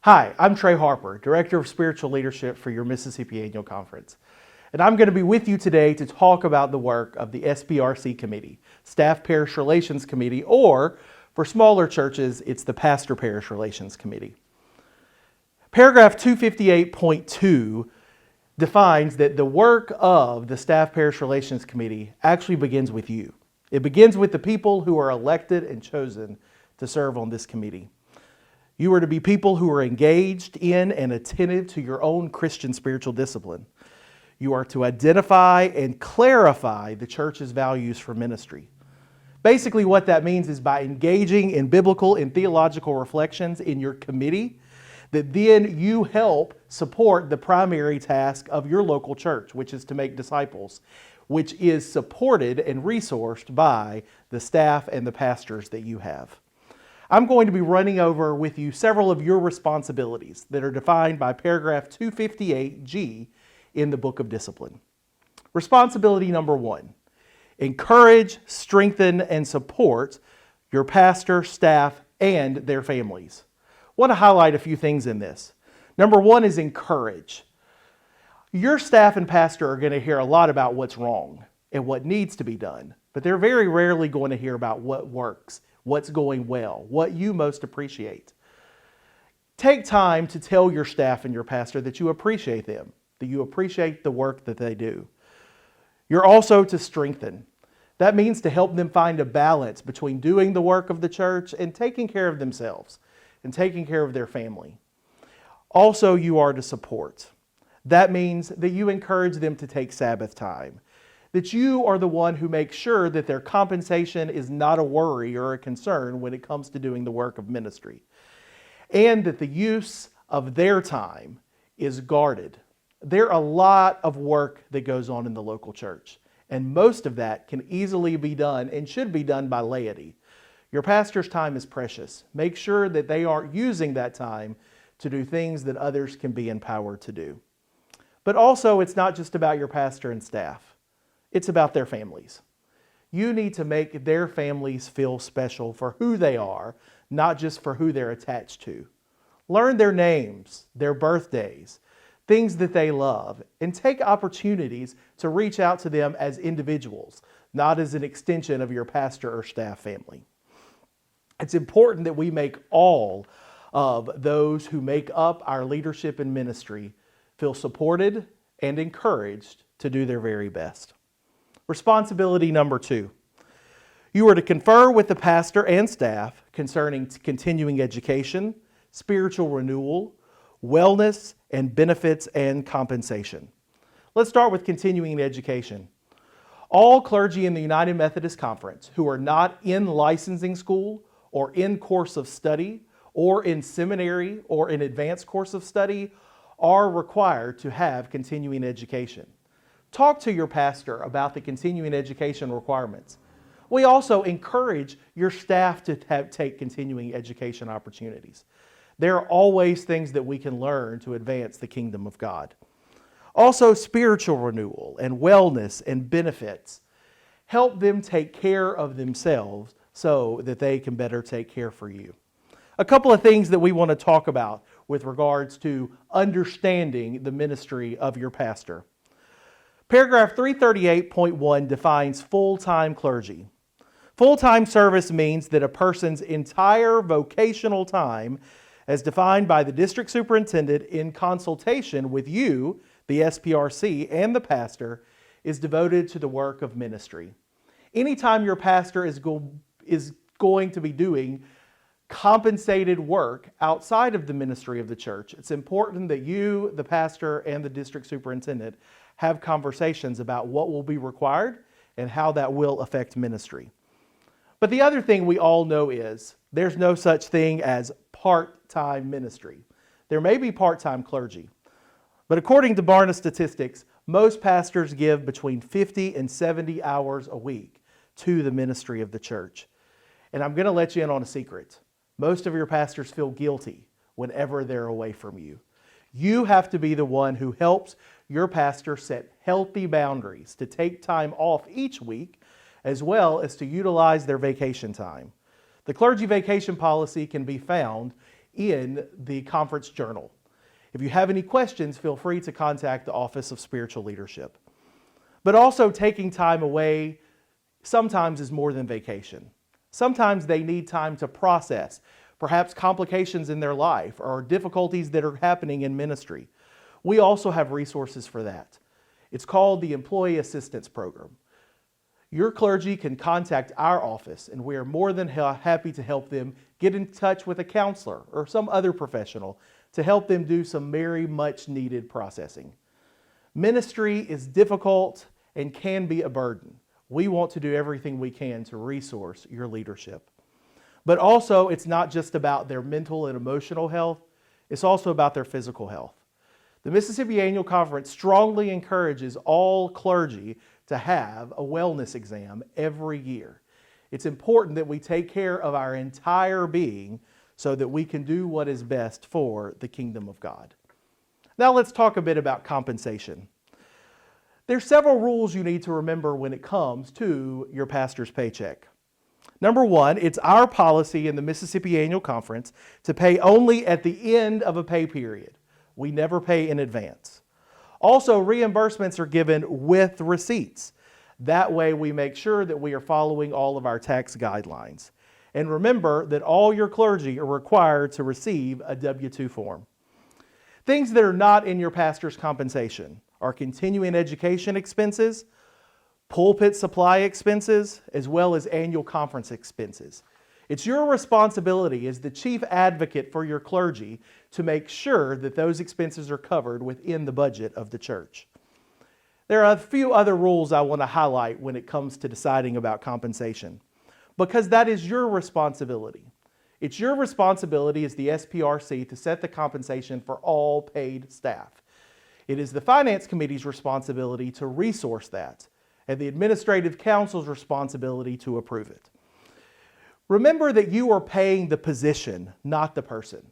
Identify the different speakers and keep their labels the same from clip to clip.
Speaker 1: Hi, I'm Trey Harper, Director of Spiritual Leadership for your Mississippi Annual Conference. And I'm going to be with you today to talk about the work of the SPRC Committee, Staff Parish Relations Committee, or for smaller churches, it's the Pastor Parish Relations Committee. Paragraph 258.2 defines that the work of the Staff Parish Relations Committee actually begins with you. It begins with the people who are elected and chosen to serve on this committee. You are to be people who are engaged in and attentive to your own Christian spiritual discipline. You are to identify and clarify the church's values for ministry. Basically, what that means is by engaging in biblical and theological reflections in your committee, that then you help support the primary task of your local church, which is to make disciples, which is supported and resourced by the staff and the pastors that you have. I'm going to be running over with you several of your responsibilities that are defined by paragraph 258G in the Book of Discipline. Responsibility number 1, encourage, strengthen, and support your pastor, staff, and their families. I want to highlight a few things in this. Number 1 is encourage. Your staff and pastor are going to hear a lot about what's wrong and what needs to be done, but they're very rarely going to hear about what works, what's going well, what you most appreciate. Take time to tell your staff and your pastor that you appreciate them, that you appreciate the work that they do. You're also to strengthen. That means to help them find a balance between doing the work of the church and taking care of themselves and taking care of their family. Also, you are to support. That means that you encourage them to take Sabbath time, that you are the one who makes sure that their compensation is not a worry or a concern when it comes to doing the work of ministry, and that the use of their time is guarded. There's a lot of work that goes on in the local church, and most of that can easily be done and should be done by laity. Your pastor's time is precious. Make sure that they aren't using that time to do things that others can be empowered to do. But also, it's not just about your pastor and staff. It's about their families. You need to make their families feel special for who they are, not just for who they're attached to. Learn their names, their birthdays, things that they love, and take opportunities to reach out to them as individuals, not as an extension of your pastor or staff family. It's important that we make all of those who make up our leadership and ministry feel supported and encouraged to do their very best. Responsibility number 2. You are to confer with the pastor and staff concerning continuing education, spiritual renewal, wellness, and benefits and compensation. Let's start with continuing education. All clergy in the United Methodist Conference who are not in licensing school or in course of study or in seminary or in advanced course of study are required to have continuing education. Talk to your pastor about the continuing education requirements. We also encourage your staff to take continuing education opportunities. There are always things that we can learn to advance the kingdom of God. Also, spiritual renewal and wellness and benefits. Help them take care of themselves so that they can better take care for you. A couple of things that we want to talk about with regards to understanding the ministry of your pastor. Paragraph 338.1 defines full-time clergy. Full-time service means that a person's entire vocational time, as defined by the district superintendent in consultation with you, the SPRC, and the pastor, is devoted to the work of ministry. Anytime your pastor is going to be doing compensated work outside of the ministry of the church, it's important that you, the pastor, and the district superintendent have conversations about what will be required and how that will affect ministry. But the other thing we all know is there's no such thing as part-time ministry. There may be part-time clergy, but according to Barna statistics, most pastors give between 50 and 70 hours a week to the ministry of the church. And I'm going to let you in on a secret. Most of your pastors feel guilty whenever they're away from you. You have to be the one who helps your pastor set healthy boundaries to take time off each week, as well as to utilize their vacation time. The clergy vacation policy can be found in the conference journal. If you have any questions, feel free to contact the Office of Spiritual Leadership. But also taking time away sometimes is more than vacation. Sometimes they need time to process, perhaps complications in their life or difficulties that are happening in ministry. We also have resources for that. It's called the Employee Assistance Program. Your clergy can contact our office, and we are more than happy to help them get in touch with a counselor or some other professional to help them do some very much needed processing. Ministry is difficult and can be a burden. We want to do everything we can to resource your leadership. But also, it's not just about their mental and emotional health, it's also about their physical health. The Mississippi Annual Conference strongly encourages all clergy to have a wellness exam every year. It's important that we take care of our entire being so that we can do what is best for the kingdom of God. Now let's talk a bit about compensation. There's several rules you need to remember when it comes to your pastor's paycheck. Number one, it's our policy in the Mississippi Annual Conference to pay only at the end of a pay period. We never pay in advance. Also, reimbursements are given with receipts. That way we make sure that we are following all of our tax guidelines. And remember that all your clergy are required to receive a W-2 form. Things that are not in your pastor's compensation are continuing education expenses, pulpit supply expenses, as well as annual conference expenses. It's your responsibility as the chief advocate for your clergy to make sure that those expenses are covered within the budget of the church. There are a few other rules I want to highlight when it comes to deciding about compensation, because that is your responsibility. It's your responsibility as the SPRC to set the compensation for all paid staff. It is the Finance Committee's responsibility to resource that, and the Administrative Council's responsibility to approve it. Remember that you are paying the position, not the person.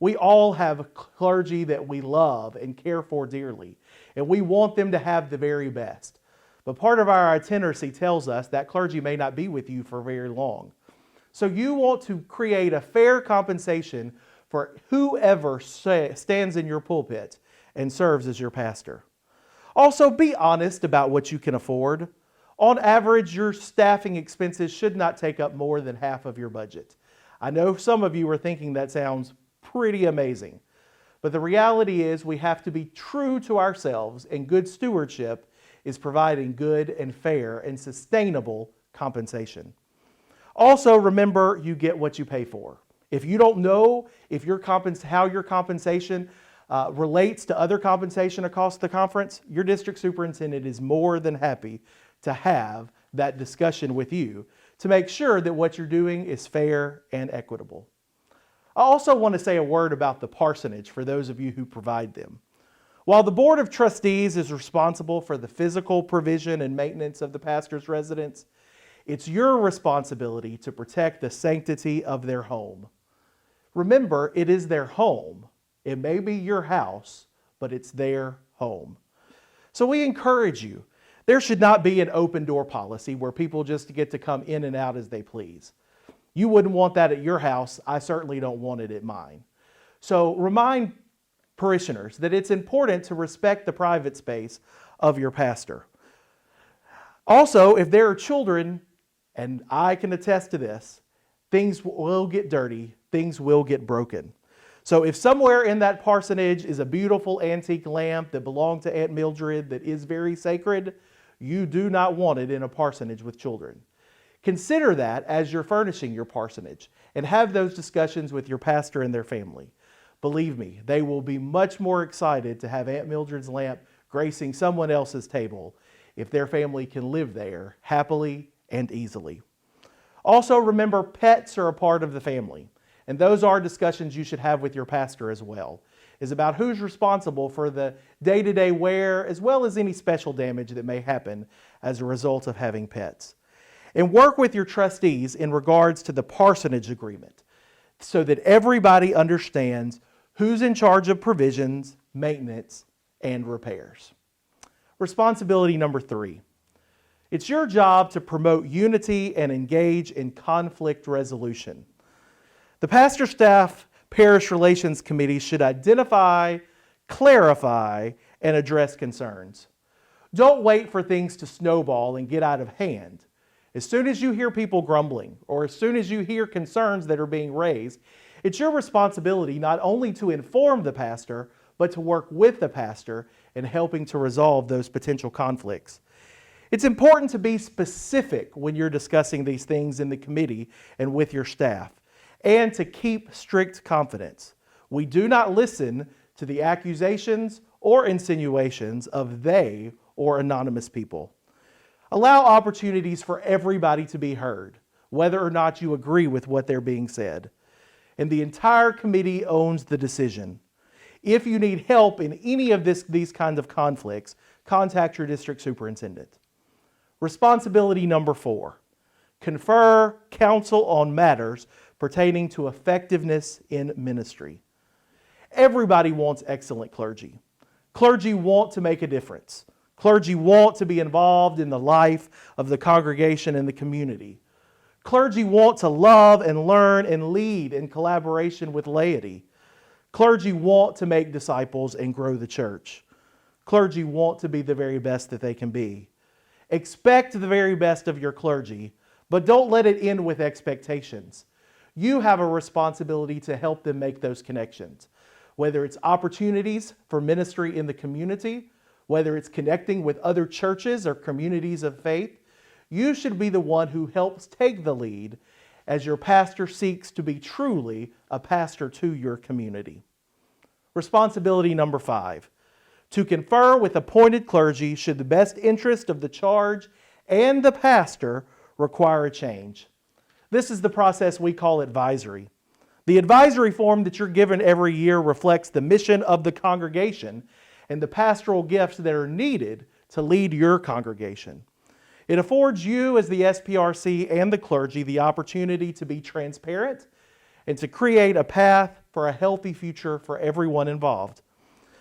Speaker 1: We all have clergy that we love and care for dearly, and we want them to have the very best. But part of our itinerary tells us that clergy may not be with you for very long. So you want to create a fair compensation for whoever stands in your pulpit and serves as your pastor. Also, be honest about what you can afford. On average, your staffing expenses should not take up more than half of your budget. I know some of you are thinking that sounds pretty amazing, but the reality is we have to be true to ourselves, and good stewardship is providing good and fair and sustainable compensation. Also, remember, you get what you pay for. If you don't know how your compensation relates to other compensation across the conference, your district superintendent is more than happy to have that discussion with you to make sure that what you're doing is fair and equitable. I also want to say a word about the parsonage for those of you who provide them. While the Board of Trustees is responsible for the physical provision and maintenance of the pastor's residence, it's your responsibility to protect the sanctity of their home. Remember, it is their home. It may be your house, but it's their home. So we encourage you. There should not be an open door policy where people just get to come in and out as they please. You wouldn't want that at your house. I certainly don't want it at mine. So remind parishioners that it's important to respect the private space of your pastor. Also, if there are children, and I can attest to this, things will get dirty, things will get broken. So if somewhere in that parsonage is a beautiful antique lamp that belonged to Aunt Mildred that is very sacred, you do not want it in a parsonage with children. Consider that as you're furnishing your parsonage and have those discussions with your pastor and their family. Believe me, they will be much more excited to have Aunt Mildred's lamp gracing someone else's table if their family can live there happily and easily. Also, remember, pets are a part of the family, and those are discussions you should have with your pastor as well. Is about who's responsible for the day-to-day wear as well as any special damage that may happen as a result of having pets. And work with your trustees in regards to the parsonage agreement so that everybody understands who's in charge of provisions, maintenance, and repairs. Responsibility number 3. It's your job to promote unity and engage in conflict resolution. The pastor staff Parish Relations Committee should identify, clarify, and address concerns. Don't wait for things to snowball and get out of hand. As soon as you hear people grumbling, or as soon as you hear concerns that are being raised, it's your responsibility not only to inform the pastor, but to work with the pastor in helping to resolve those potential conflicts. It's important to be specific when you're discussing these things in the committee and with your staff, and to keep strict confidence. We do not listen to the accusations or insinuations of they or anonymous people. Allow opportunities for everybody to be heard, whether or not you agree with what they're being said. And the entire committee owns the decision. If you need help in any of these kinds of conflicts, contact your district superintendent. Responsibility number 4, confer counsel on matters pertaining to effectiveness in ministry. Everybody wants excellent clergy. Clergy want to make a difference. Clergy want to be involved in the life of the congregation and the community. Clergy want to love and learn and lead in collaboration with laity. Clergy want to make disciples and grow the church. Clergy want to be the very best that they can be. Expect the very best of your clergy, but don't let it end with expectations. You have a responsibility to help them make those connections, whether it's opportunities for ministry in the community, whether it's connecting with other churches or communities of faith. You should be the one who helps take the lead as your pastor seeks to be truly a pastor to your community. Responsibility number 5, to confer with appointed clergy should the best interest of the charge and the pastor require a change. This is the process we call advisory. The advisory form that you're given every year reflects the mission of the congregation and the pastoral gifts that are needed to lead your congregation. It affords you as the SPRC and the clergy the opportunity to be transparent and to create a path for a healthy future for everyone involved.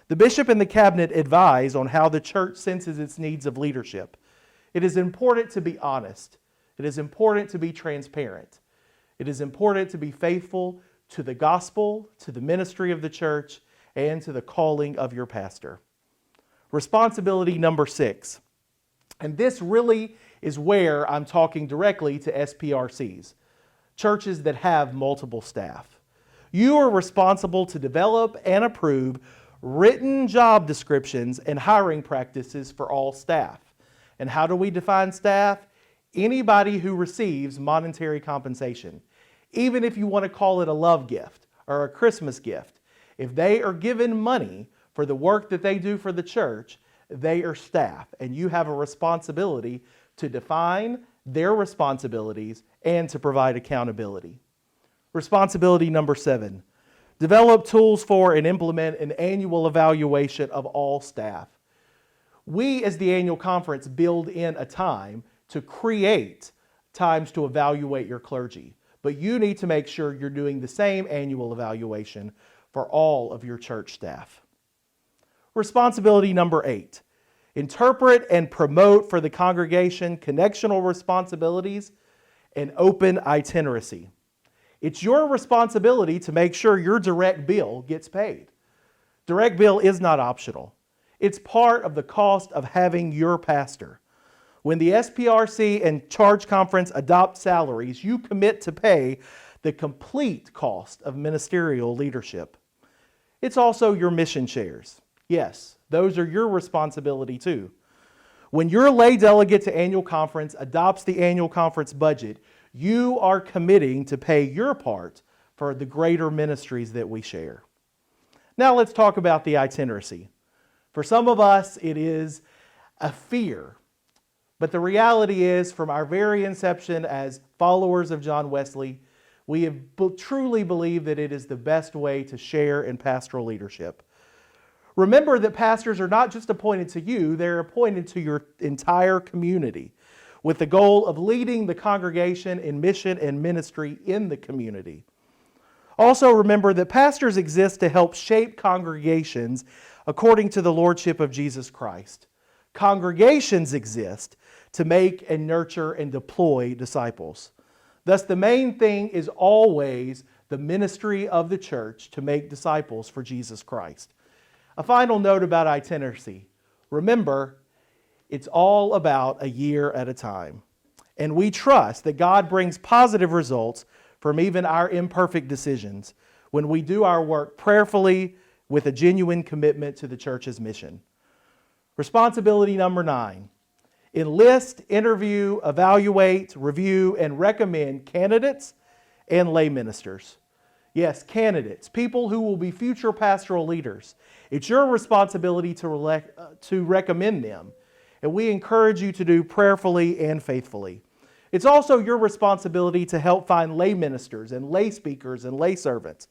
Speaker 1: The bishop and the cabinet advise on how the church senses its needs of leadership. It is important to be honest. It is important to be transparent. It is important to be faithful to the gospel, to the ministry of the church, and to the calling of your pastor. Responsibility number 6. And this really is where I'm talking directly to SPRCs, churches that have multiple staff. You are responsible to develop and approve written job descriptions and hiring practices for all staff. And how do we define staff? Anybody who receives monetary compensation, even if you want to call it a love gift or a Christmas gift. If they are given money for the work that they do for the church, they are staff, and you have a responsibility to define their responsibilities and to provide accountability. Responsibility number 7, develop tools for and implement an annual evaluation of all staff. We, as the annual conference, build in a time to create times to evaluate your clergy, but you need to make sure you're doing the same annual evaluation for all of your church staff. Responsibility number 8, interpret and promote for the congregation connectional responsibilities and open itineracy. It's your responsibility to make sure your direct bill gets paid. Direct bill is not optional. It's part of the cost of having your pastor. When the SPRC and Charge Conference adopt salaries, you commit to pay the complete cost of ministerial leadership. It's also your mission shares. Yes, those are your responsibility too. When your lay delegate to annual conference adopts the annual conference budget, you are committing to pay your part for the greater ministries that we share. Now let's talk about the itineracy. For some of us, it is a fear. But the reality is, from our very inception as followers of John Wesley, we have truly believed that it is the best way to share in pastoral leadership. Remember that pastors are not just appointed to you, they're appointed to your entire community with the goal of leading the congregation in mission and ministry in the community. Also remember that pastors exist to help shape congregations according to the lordship of Jesus Christ. Congregations exist to make and nurture and deploy disciples. Thus, the main thing is always the ministry of the church to make disciples for Jesus Christ. A final note about Itinerary. Remember, it's all about a year at a time. And we trust that God brings positive results from even our imperfect decisions when we do our work prayerfully with a genuine commitment to the church's mission. Responsibility number 9. Enlist, interview, evaluate, review, and recommend candidates and lay ministers. Yes, candidates, people who will be future pastoral leaders. It's your responsibility to recommend them, and we encourage you to do prayerfully and faithfully. It's also your responsibility to help find lay ministers and lay speakers and lay servants.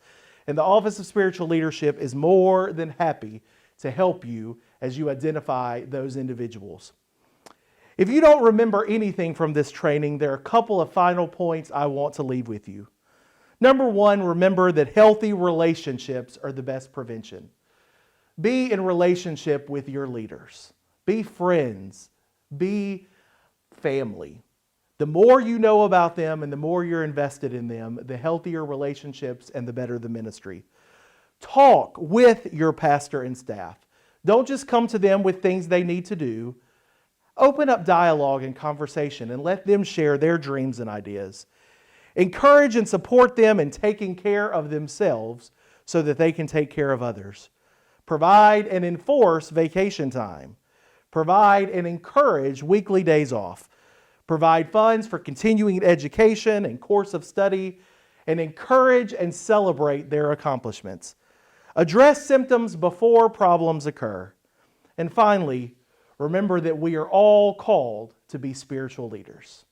Speaker 1: And the Office of Spiritual Leadership is more than happy to help you as you identify those individuals. If you don't remember anything from this training, there are a couple of final points I want to leave with you. Number 1, remember that healthy relationships are the best prevention. Be in relationship with your leaders. Be friends. Be family. The more you know about them and the more you're invested in them, the healthier relationships and the better the ministry. Talk with your pastor and staff. Don't just come to them with things they need to do. Open up dialogue and conversation and let them share their dreams and ideas. Encourage and support them in taking care of themselves so that they can take care of others. Provide and enforce vacation time. Provide and encourage weekly days off. Provide funds for continuing education and course of study, and encourage and celebrate their accomplishments. Address symptoms before problems occur. And finally, remember that we are all called to be spiritual leaders.